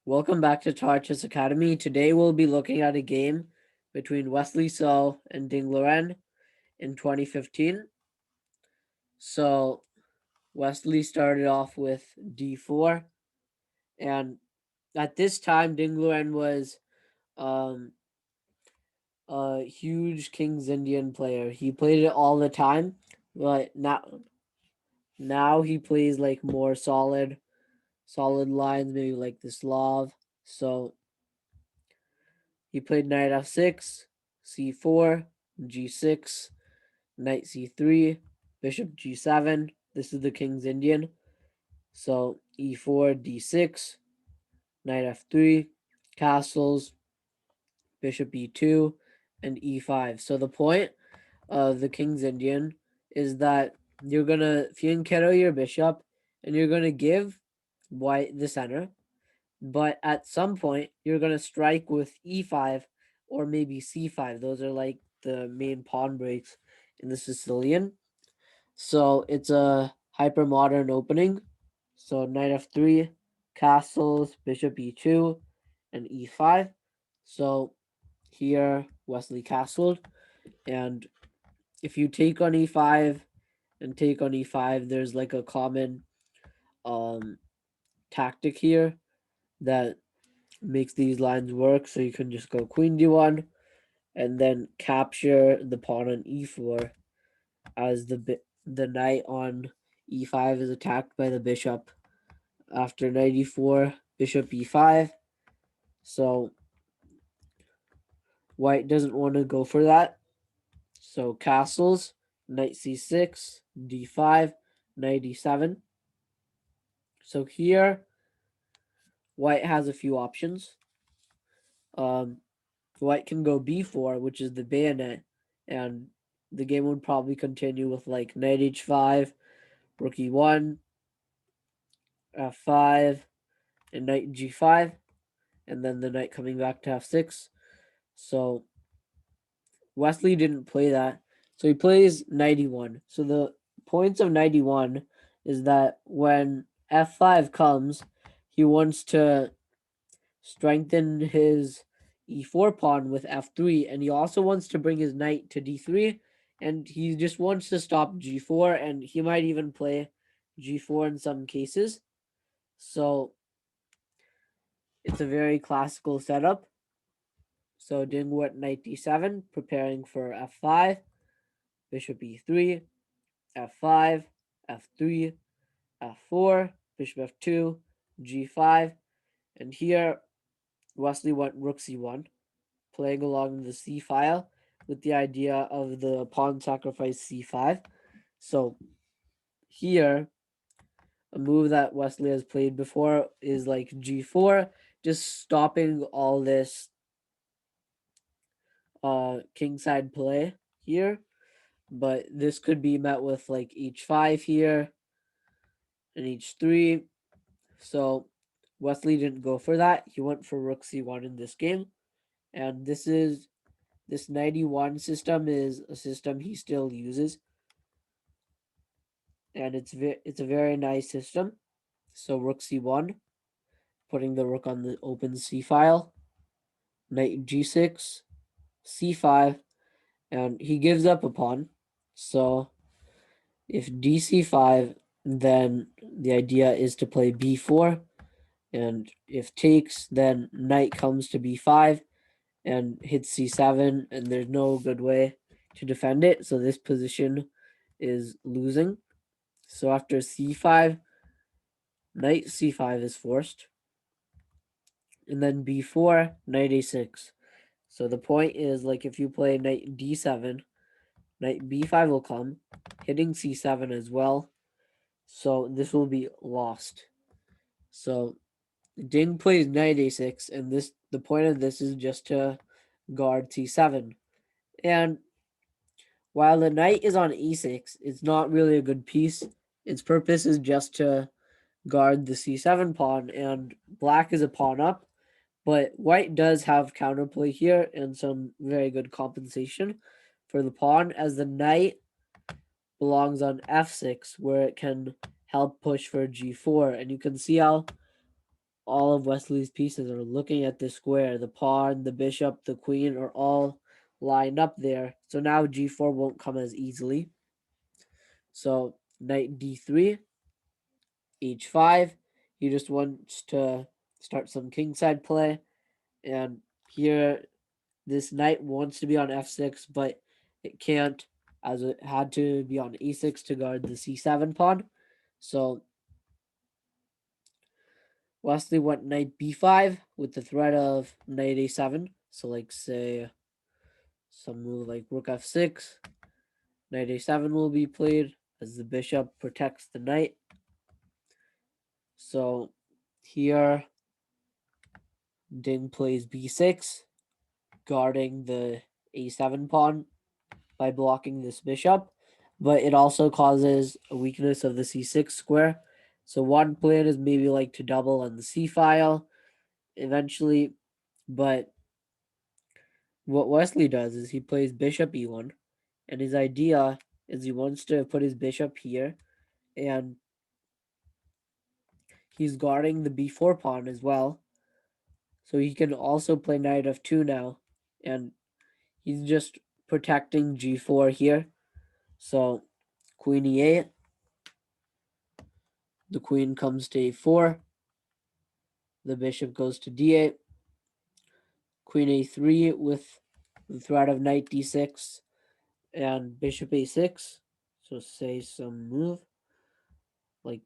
Welcome back to TaraChessAcademy. Today we'll be looking at a game between Wesley So and Ding Loren in 2015. So Wesley started off with d4, and at this time Ding Loren was um, a huge King's Indian player. He played it all the time, but now he plays like more solid lines, maybe like the Slav. So he played knight f6, c4, g6, knight c3, bishop g7. This is the King's Indian. So e4, d6, knight f3, castles, bishop e2, and e5. So the point of the King's Indian is that you're going to fianchetto your bishop and you're going to give white the center. But at some point, you're going to strike with e5 or maybe c5. Those are like the main pawn breaks in the Sicilian. So it's a hyper modern opening. So knight f3, castles, bishop e2, and e5. So here Wesley castled. And if you take on e5 and take on e5, there's like a common tactic here that makes these lines work. So you can just go queen d1 and then capture the pawn on e4 as the knight on e5 is attacked by the bishop. After knight e4, bishop e5. So white doesn't want to go for that. So castles, knight c6, d5, knight e7. So here, white has a few options. White can go b4, which is the bayonet, and the game would probably continue with like knight h5, rook e1, f5, and knight g5, and then the knight coming back to f6. So Wesley didn't play that. So he plays knight e1. So the points of knight e1 is that when f5 comes, he wants to strengthen his e4 pawn with f3, and he also wants to bring his knight to d3, and he just wants to stop g4, and he might even play g4 in some cases. So it's a very classical setup. So Ding went knight d7, preparing for f5, bishop e3, f5, f3, f4, bishop f2, g5, and here Wesley went rook c1, playing along the c file with the idea of the pawn sacrifice c5. So here, a move that Wesley has played before is like g4, just stopping all this kingside play here. But this could be met with like h5 here and h3. So Wesley didn't go for that. He went for rook c1 in this game. And this 91 system is a system he still uses. And it's a very nice system. So rook c1, putting the rook on the open c file. Knight g6, c5, and he gives up a pawn. So if dc5, then the idea is to play b4, and if takes, then knight comes to b5 and hits c7, and there's no good way to defend it. So this position is losing. So after c5, knight c5 is forced. And then b4, knight a6. So the point is, like, if you play knight d7, knight b5 will come, hitting c7 as well. So this will be lost. So Ding plays knight a6, and the point of this is just to guard c7. And while the knight is on e6, it's not really a good piece. Its purpose is just to guard the c7 pawn, and black is a pawn up. But white does have counterplay here and some very good compensation for the pawn, as the knight belongs on f6, where it can help push for g4. And you can see how all of Wesley's pieces are looking at this square. The pawn, the bishop, the queen are all lined up there. So now g4 won't come as easily. So knight d3, h5. He just wants to start some kingside play. And here, this knight wants to be on f6, but it can't, as it had to be on e6 to guard the c7 pawn. So Wesley went knight b5 with the threat of knight a7. So like say some move like rook f6, knight a7 will be played as the bishop protects the knight. So here Ding plays b6, guarding the a7 pawn by blocking this bishop, but it also causes a weakness of the c6 square. So one plan is maybe like to double on the c file eventually, but what Wesley does is he plays bishop e1, and his idea is he wants to put his bishop here, and he's guarding the b4 pawn as well. So he can also play knight f2 now, and he's just protecting g4 here. So queen e8, the queen comes to a4, the bishop goes to d8, queen a3 with the threat of knight d6 and bishop a6. So say some move like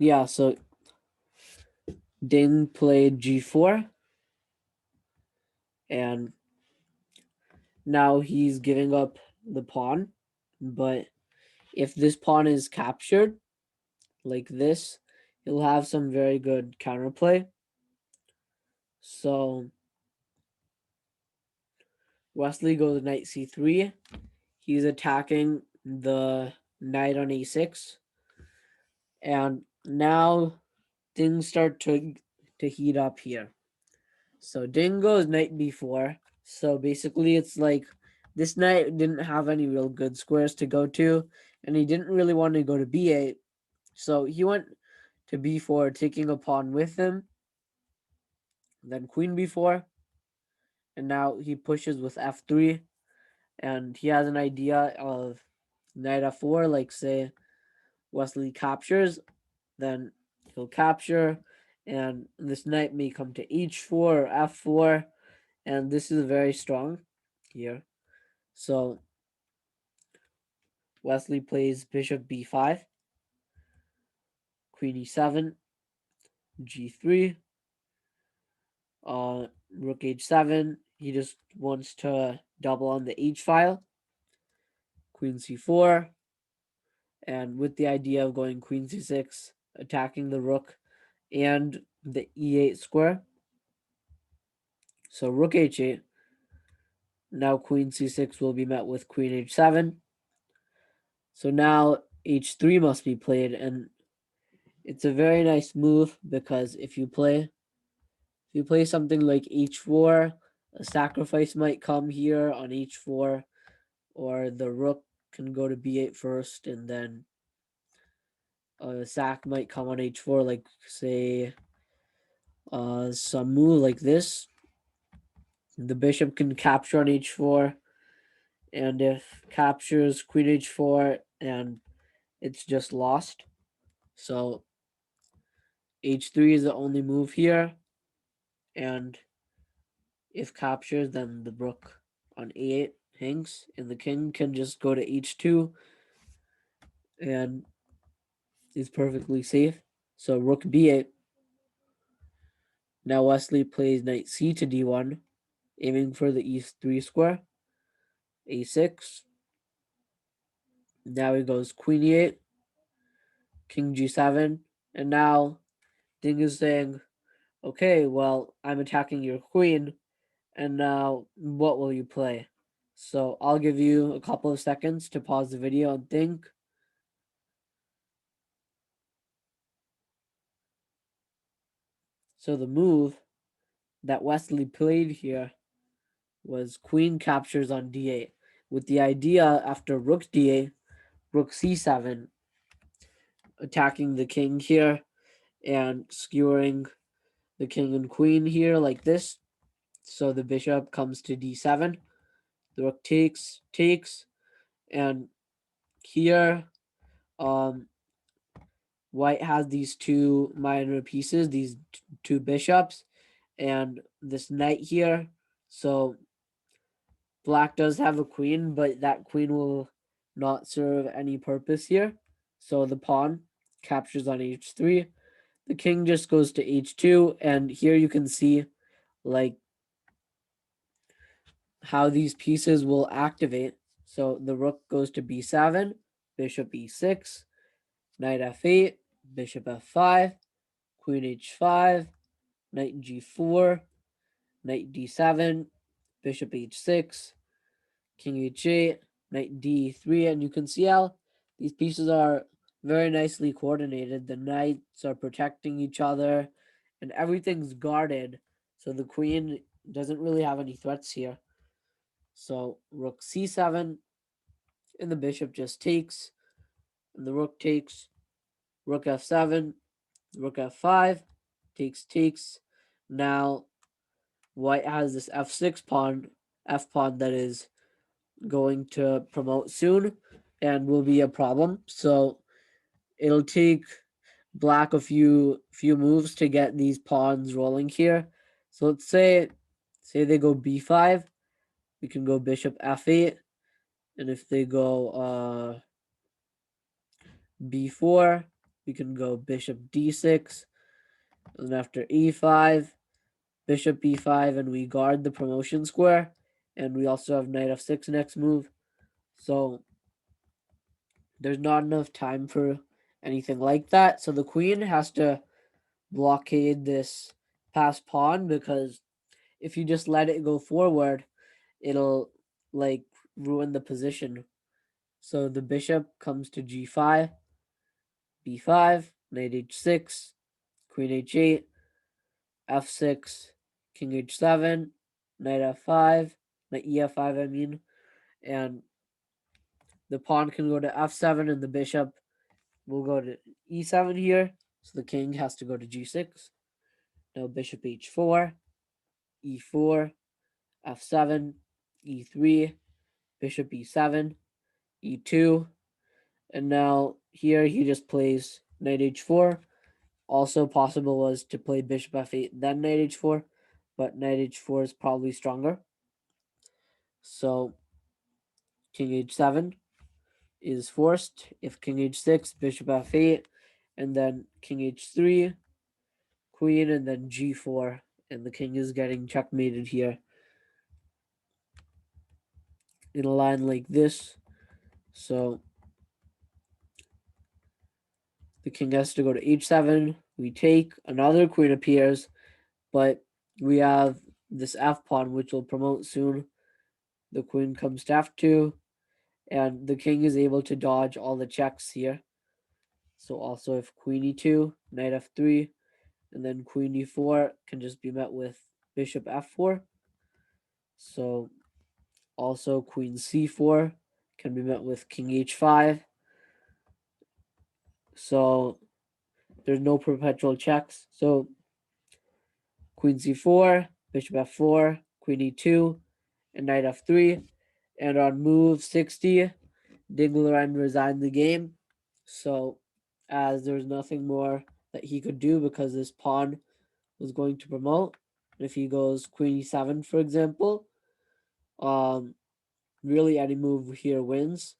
yeah, so Ding played g4, and now he's giving up the pawn. But if this pawn is captured like this, he'll have some very good counterplay. So Wesley goes knight c3. He's attacking the knight on a6. And now things start to heat up here. So Ding goes knight b4. So basically it's like this knight didn't have any real good squares to go to, and he didn't really want to go to b8. So he went to b4, taking a pawn with him. Then queen b4. And now he pushes with f3. And he has an idea of knight f4, like say Wesley captures, then he'll capture, and this knight may come to h4 or f4, and this is very strong here. So Wesley plays bishop b5, queen e7, g3, rook h7. He just wants to double on the h file, queen c4, and with the idea of going queen c6, attacking the rook and the e8 square. So rook h8. Now queen c6 will be met with queen h7. So now h3 must be played, and it's a very nice move because if you play something like h4, a sacrifice might come here on h4, or the rook can go to b8 first, and then a sack might come on h4, like say some move like this. The bishop can capture on h4, and if captures queen h4, and it's just lost. So h3 is the only move here, and if captured, then the rook on a8 hangs, and the king can just go to h2 and is perfectly safe. So rook b8. Now Wesley plays knight c to d1, aiming for the e3 square, a6. Now he goes queen e8, king g7, and now Ding is saying, okay, well, I'm attacking your queen, and now what will you play? So I'll give you a couple of seconds to pause the video and think. So the move that Wesley played here was queen captures on d8, with the idea after rook d8, rook c7, attacking the king here and skewering the king and queen here like this. So the bishop comes to d7. The rook takes, and here white has these two minor pieces, these two bishops, and this knight here. So black does have a queen, but that queen will not serve any purpose here. So the pawn captures on h3. The king just goes to h2, and here you can see like how these pieces will activate. So the rook goes to b7, bishop e6, knight f8, bishop f5, queen h5, knight g4, knight d7, bishop h6, king h8, knight d3, and you can see how these pieces are very nicely coordinated. The knights are protecting each other, and everything's guarded, so the queen doesn't really have any threats here. So rook c7, and the bishop just takes, and the rook takes, rook f7, rook f5, takes. Now white has this f6 pawn, f pawn that is going to promote soon and will be a problem. So it'll take black a few moves to get these pawns rolling here. So let's say they go b5, we can go bishop f8, and if they go b4, we can go bishop d6, and after e5, bishop b5, and we guard the promotion square, and we also have knight f6 next move. So there's not enough time for anything like that. So the queen has to blockade this passed pawn, because if you just let it go forward, it'll like ruin the position. So the bishop comes to g5, b5, knight h6, queen h8, f6, king h7, knight f5, knight ef5, I mean, and the pawn can go to f7, and the bishop will go to e7 here. So the king has to go to g6. Now bishop h4, e4, f7, e3, bishop e7, e2, and now here he just plays knight h4. Also possible was to play bishop f8, then knight h4, but knight h4 is probably stronger. So king h7 is forced. If king h6, bishop f8, and then king h3, queen, and then g4, and the king is getting checkmated here in a line like this. So the king has to go to h7. We take, another queen appears, but we have this f pawn which will promote soon. The queen comes to f2, and the king is able to dodge all the checks here. So also if queen e2, knight f3, and then queen e4 can just be met with bishop f4. So also queen c4 can be met with king h5. So there's no perpetual checks. So queen c4, bishop f4, queen e2, and knight f3. And on move 60, Dingleran resigned the game. So as there's nothing more that he could do because this pawn was going to promote. If he goes queen e7, for example, really any move here wins.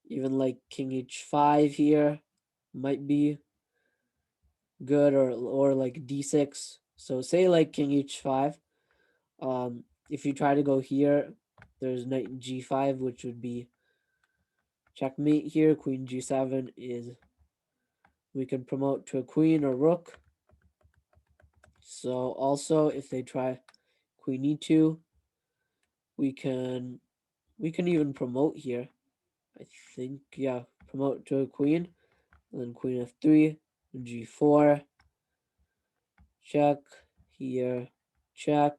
Even like king h5 here might be good, or like d6. So say like king h5. If you try to go here, there's knight g5, which would be checkmate here. Queen g7 is, we can promote to a queen or rook. So also if they try queen e2, we can even promote here. I think, yeah, promote to a queen, and then queen f3, g4, check, here, check,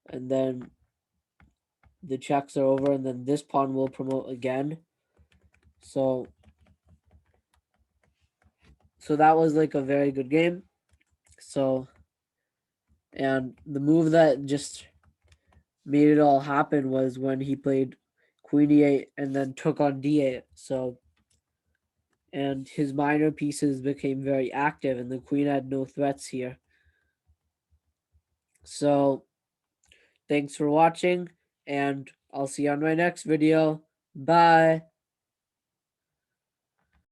and then the checks are over, and then this pawn will promote again. So So that was like a very good game. So, and the move that just made it all happen was when he played queen e8 and then took on d8. So, and his minor pieces became very active and the queen had no threats here. So, thanks for watching and I'll see you on my next video. Bye.